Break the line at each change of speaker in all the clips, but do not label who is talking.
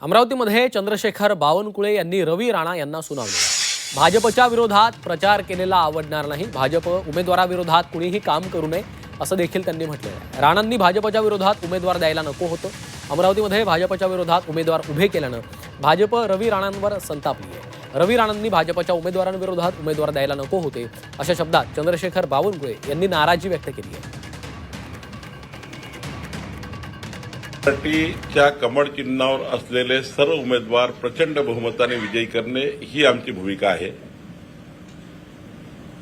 अमरावतीमध्ये चंद्रशेखर बावनकुळे यांनी रवी राणा यांना सुनावले। भाजपच्या विरोधात प्रचार केलेला आवडणार नाही, भाजप उमेदवाराविरोधात कुणीही काम करू नये असं देखील त्यांनी म्हटलं आहे। राणांनी भाजपच्या विरोधात उमेदवार द्यायला नको होतं। अमरावतीमध्ये भाजपच्या विरोधात उमेदवार उभे केल्यानं भाजप रवी राणांवर संतापली आहे। रवी राणांनी भाजपच्या उमेदवारांविरोधात उमेदवार द्यायला नको होते अशा शब्दात चंद्रशेखर बावनकुळे यांनी नाराजी व्यक्त केली आहे।
पार्टीच्या कमळ चिन्हावर असलेले सर्व उमेदवार प्रचंड बहुमताने विजयी करणे ही आमची भूमिका आहे।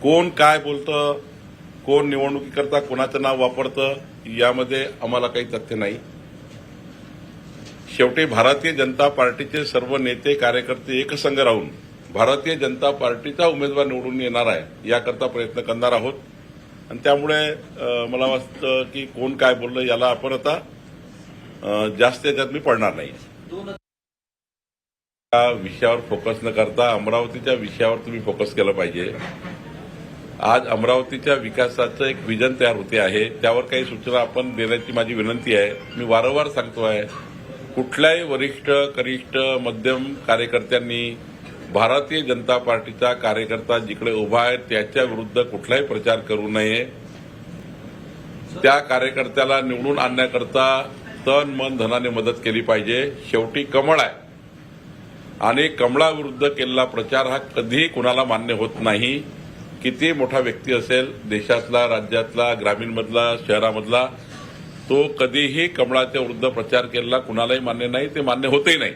कोण काय बोलतं, कोण निवडणुकीकरता कोणाचं नाव वापरतं यामध्ये आम्हाला काही तथ्य नाही। शेवटी भारतीय जनता पार्टीचे सर्व नेते कार्यकर्ते एकसंघ राहून भारतीय जनता पार्टीचा उमेदवार निवडून येणार आहे याकरता प्रयत्न करणार आहोत। आणि त्यामुळे मला वाटतं की कोण काय बोललं याला आपण आता जास्त याच्यात मी पडणार नाही। या विषयावर फोकस न करता अमरावतीच्या विषयावर तुम्ही फोकस केलं पाहिजे। आज अमरावतीच्या विकासाचं एक विजन तयार होते आहे, त्यावर काही सूचना आपण देण्याची माझी विनंती आहे। मी वारंवार सांगतोय, कुठल्याही वरिष्ठ कनिष्ठ मध्यम कार्यकर्त्यांनी भारतीय जनता पार्टीचा कार्यकर्ता जिकडे उभा आहे त्याच्या विरुद्ध कुठलाही प्रचार करू नये। त्या कार्यकर्त्याला निवडून आणण्याकरता तन मन धनाने मदत केली पाहिजे। शेवटी कमळ आहे आणि कमळाविरुद्ध केलेला प्रचार हा कधीही कुणाला मान्य होत नाही। किती मोठा व्यक्ती असेल, देशातला, राज्यातला, ग्रामीणमधला, शहरामधला, तो कधीही कमळाच्या विरुद्ध प्रचार केलेला कुणालाही मान्य नाही, ते मान्य होतही नाही।